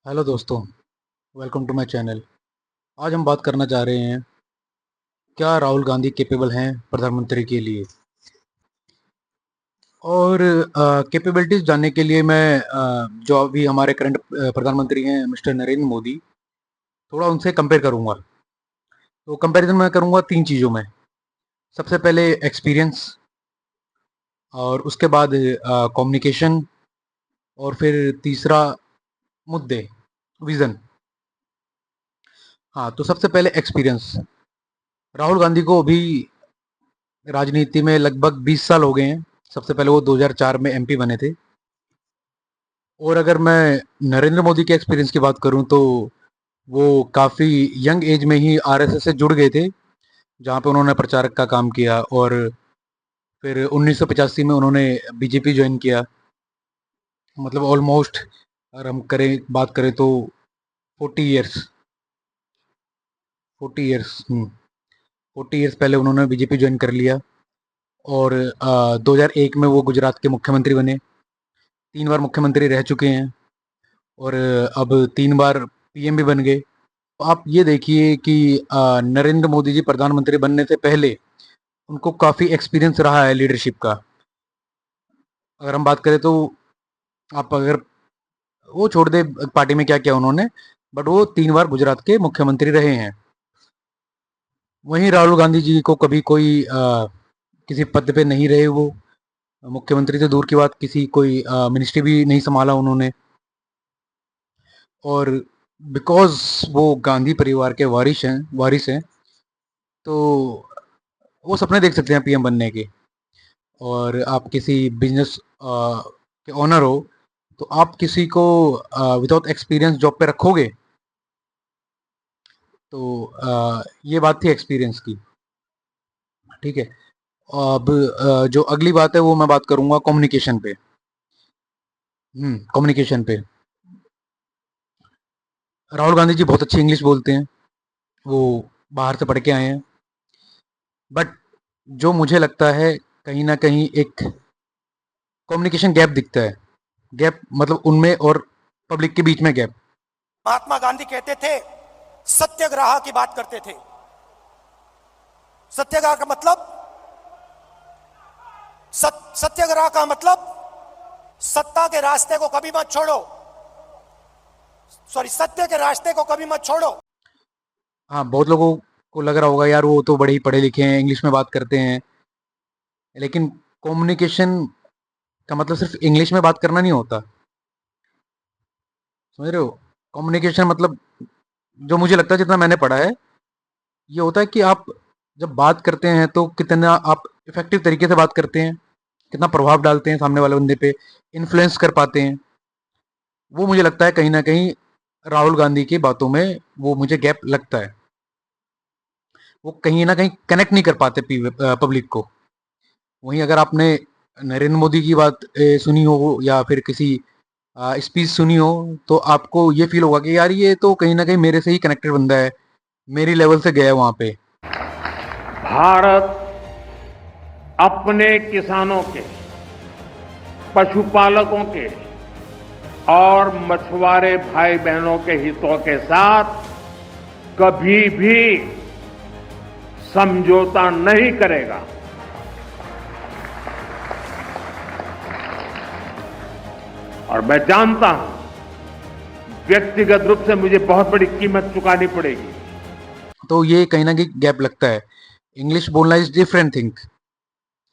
Hello दोस्तों, welcome to my channel. आज हम बात करना चाह रहे हैं, क्या राहुल गांधी कैपेबल हैं प्रधानमंत्री के लिए। और कैपेबिलिटीज जानने के लिए मैं जो अभी हमारे करंट प्रधानमंत्री हैं मिस्टर नरेंद्र मोदी, थोड़ा उनसे कंपेयर करूंगा। तो कंपैरिजन मैं करूंगा तीन चीज़ों में। सबसे पहले एक्सपीरियंस, और उसके बाद कम्युनिकेशन, और फिर तीसरा मुद्दे, विज़न। हाँ, तो सबसे पहले एक्सपीरियंस। राहुल गांधी को अभी राजनीति में लगभग 20 साल हो गए हैं। सबसे पहले वो 2004 में एमपी बने थे। और अगर मैं नरेंद्र मोदी के एक्सपीरियंस की बात करूं तो वो काफ़ी यंग एज में ही आरएसएस से जुड़ गए थे, जहां पे उन्होंने प्रचारक का काम किया। और फिर 1985 में उन्होंने बीजेपी ज्वाइन किया। मतलब ऑलमोस्ट अगर हम बात करें तो 40 ईयर्स, 40 ईयर्स 40 ईयर्स पहले उन्होंने बीजेपी ज्वाइन कर लिया। और 2001 में वो गुजरात के मुख्यमंत्री बने। 3 बार मुख्यमंत्री रह चुके हैं, और अब 3 बार पीएम भी बन गए। आप ये देखिए कि नरेंद्र मोदी जी प्रधानमंत्री बनने से पहले उनको काफ़ी एक्सपीरियंस रहा है लीडरशिप का। अगर हम बात करें तो आप अगर वो छोड़ दे पार्टी में क्या किया उन्होंने, बट वो 3 बार गुजरात के मुख्यमंत्री रहे हैं। वहीं राहुल गांधी जी को कभी कोई किसी पद पे नहीं रहे वो। मुख्यमंत्री से दूर की बात, किसी कोई मिनिस्ट्री भी नहीं संभाला उन्होंने। और बिकॉज वो गांधी परिवार के वारिस हैं, तो वो सपने देख सकते हैं पीएम बनने के। और आप किसी बिजनेस के ओनर हो, तो आप किसी को विदाउट एक्सपीरियंस जॉब पे रखोगे? तो ये बात थी एक्सपीरियंस की। ठीक है। अब जो अगली बात है वो मैं बात करूंगा कम्युनिकेशन पे। कम्युनिकेशन पे राहुल गांधी जी बहुत अच्छी इंग्लिश बोलते हैं। वो बाहर से पढ़ के आए हैं। बट जो मुझे लगता है, कहीं ना कहीं एक कम्युनिकेशन गैप दिखता है। गैप मतलब उनमें और पब्लिक के बीच में गैप। महात्मा गांधी कहते थे, सत्याग्रह की बात करते थे। सत्याग्रह का मतलब सत्याग्रह का मतलब सत्ता के रास्ते को कभी मत छोड़ो। सॉरी, सत्य के रास्ते को कभी मत छोड़ो। हाँ, बहुत लोगों को लग रहा होगा यार वो तो बड़े ही पढ़े लिखे हैं, इंग्लिश में बात करते हैं। लेकिन कम्युनिकेशन का मतलब सिर्फ इंग्लिश में बात करना नहीं होता। समझ रहे हो? कम्युनिकेशन मतलब, जो मुझे लगता है जितना मैंने पढ़ा है, ये होता है कि आप जब बात करते हैं तो कितना आप इफेक्टिव तरीके से बात करते हैं, कितना प्रभाव डालते हैं सामने वाले बंदे पे, इन्फ्लुएंस कर पाते हैं। वो मुझे लगता है कहीं ना कहीं राहुल गांधी की बातों में वो मुझे गैप लगता है। वो कहीं ना कहीं कनेक्ट नहीं कर पाते पब्लिक को। वहीं अगर आपने नरेंद्र मोदी की बात सुनी हो, या फिर किसी स्पीच सुनी हो, तो आपको ये फील होगा कि यार ये तो कहीं ना कहीं मेरे से ही कनेक्टेड बंदा है, मेरी लेवल से गया है वहां पे। भारत अपने किसानों के, पशुपालकों के और मछुआरे भाई बहनों के हितों के साथ कभी भी समझौता नहीं करेगा। और मैं जानता हूं, व्यक्तिगत रूप से मुझे बहुत बड़ी कीमत चुकानी पड़ेगी। तो ये कहीं ना कहीं गैप लगता है। इंग्लिश बोलना इज डिफरेंट थिंग,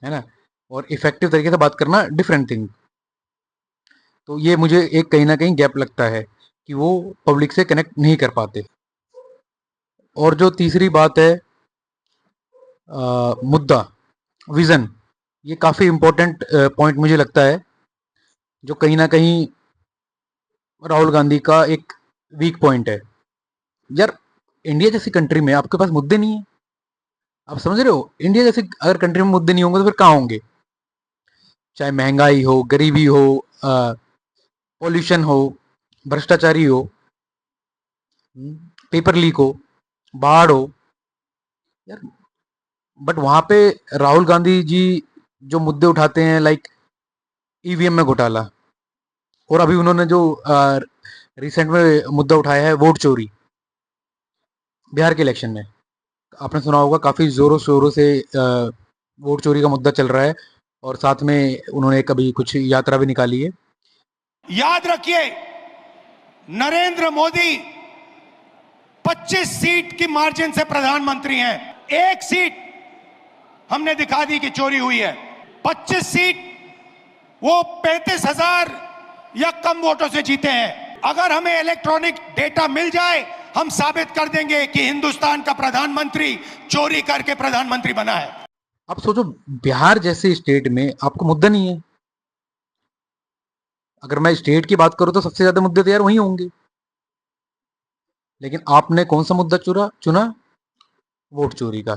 है ना, और इफेक्टिव तरीके से बात करना डिफरेंट थिंग। तो ये मुझे एक कहीं ना कहीं गैप लगता है कि वो पब्लिक से कनेक्ट नहीं कर पाते। और जो तीसरी बात है, मुद्दा, विजन, ये काफ़ी इम्पोर्टेंट पॉइंट मुझे लगता है, जो कहीं ना कहीं राहुल गांधी का एक वीक पॉइंट है। यार, इंडिया जैसी कंट्री में आपके पास मुद्दे नहीं है। आप समझ रहे हो? इंडिया जैसी अगर कंट्री में मुद्दे नहीं होंगे तो फिर कहाँ होंगे? चाहे महंगाई हो, गरीबी हो, पॉल्यूशन हो, भ्रष्टाचारी हो, पेपर लीक हो, बाढ़ हो। यार, बट वहां पे राहुल गांधी जी जो मुद्दे उठाते हैं, लाइक ईवीएम में घोटाला, और अभी उन्होंने जो रिसेंट में मुद्दा उठाया है वोट चोरी बिहार के इलेक्शन में। आपने सुना होगा काफ़ी ज़ोरों शोरों से वोट चोरी का मुद्दा चल रहा है और साथ में उन्होंने कभी कुछ यात्रा भी निकाली है। याद रखिए, नरेंद्र मोदी 25 सीट की मार्जिन से प्रधानमंत्री हैं। एक सीट हमने दिखा दी कि चोरी हुई है। 25 सीट वो 35,000 या कम वोटों से जीते हैं। अगर हमें इलेक्ट्रॉनिक डेटा मिल जाए, हम साबित कर देंगे कि हिंदुस्तान का प्रधानमंत्री चोरी करके प्रधानमंत्री बना है। आप सोचो, बिहार जैसे स्टेट में आपको मुद्दा नहीं है। अगर मैं स्टेट की बात करूं तो सबसे ज्यादा मुद्दे तो यार वहीं होंगे, लेकिन आपने कौन सा मुद्दा चुना? वोट चोरी का।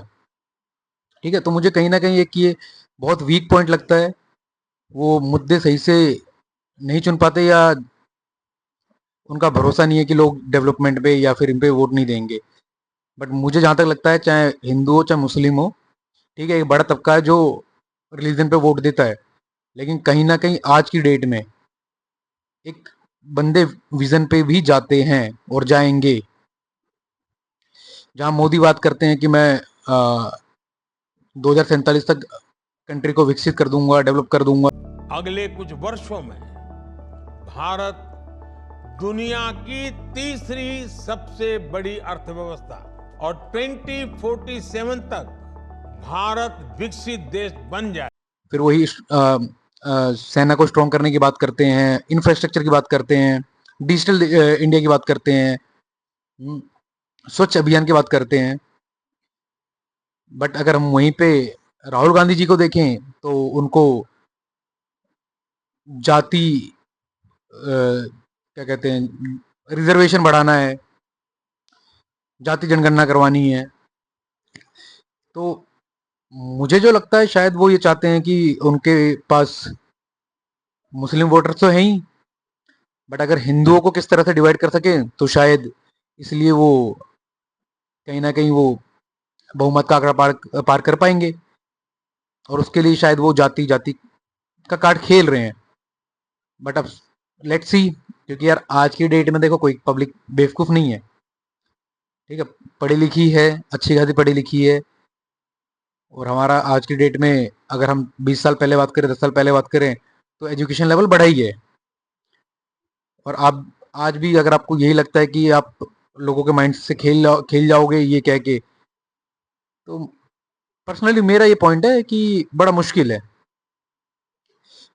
ठीक है, तो मुझे कहीं ना कहीं एक ये बहुत वीक पॉइंट लगता है। वो मुद्दे सही से नहीं चुन पाते या उनका भरोसा नहीं है कि लोग डेवलपमेंट पे या फिर इन पे वोट नहीं देंगे। बट मुझे जहाँ तक लगता है, चाहे हिंदू हो चाहे मुस्लिम हो, ठीक है, एक बड़ा तबका है जो रिलीजन पे वोट देता है, लेकिन कहीं ना कहीं आज की डेट में एक बंदे विजन पे भी जाते हैं और जाएंगे। जहाँ मोदी बात करते हैं कि मैं 2047 तक कंट्री को विकसित कर दूंगा, डेवलप कर दूंगा। अगले कुछ वर्षों में भारत दुनिया की तीसरी सबसे बड़ी अर्थव्यवस्था और 2047 तक भारत विकसित देश बन जाए। फिर वही सेना को स्ट्रॉन्ग करने की बात करते हैं, इंफ्रास्ट्रक्चर की बात करते हैं, डिजिटल इंडिया की बात करते हैं, स्वच्छ अभियान की बात करते हैं। बट अगर हम वहीं पे राहुल गांधी जी को देखें तो उनको जाति क्या कहते हैं, रिजर्वेशन बढ़ाना है, जाति जनगणना करवानी है। तो मुझे जो लगता है शायद वो ये चाहते हैं कि उनके पास मुस्लिम वोटर्स तो हैं ही, बट अगर हिंदुओं को किस तरह से डिवाइड कर सके तो शायद इसलिए वो कहीं ना कहीं वो बहुमत का आंकड़ा पार कर पाएंगे, और उसके लिए शायद वो जाति जाति का कार्ड खेल रहे हैं। बट अब लेट्स सी, क्योंकि यार आज की डेट में देखो कोई पब्लिक बेवकूफ़ नहीं है। ठीक है, पढ़ी लिखी है, अच्छी खासी पढ़ी लिखी है। और हमारा आज की डेट में अगर हम 20 साल पहले बात करें, 10 साल पहले बात करें, तो एजुकेशन लेवल बढ़ा ही है। और आप आज भी अगर आपको यही लगता है कि आप लोगों के माइंड से खेल जाओगे ये कह के, तो पर्सनली मेरा ये पॉइंट है कि बड़ा मुश्किल है।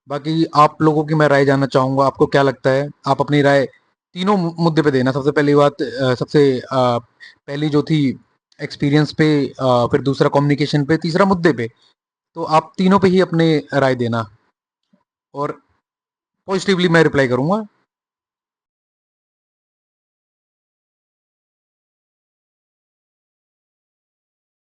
बाकी आप लोगों की मैं राय जानना चाहूँगा, आपको क्या लगता है? आप अपनी राय तीनों मुद्दे पे देना। सबसे पहली बात, सबसे पहली जो थी एक्सपीरियंस पे, फिर दूसरा कम्युनिकेशन पे, तीसरा मुद्दे पे। तो आप तीनों पे ही अपने राय देना और पॉजिटिवली मैं रिप्लाई करूँगा।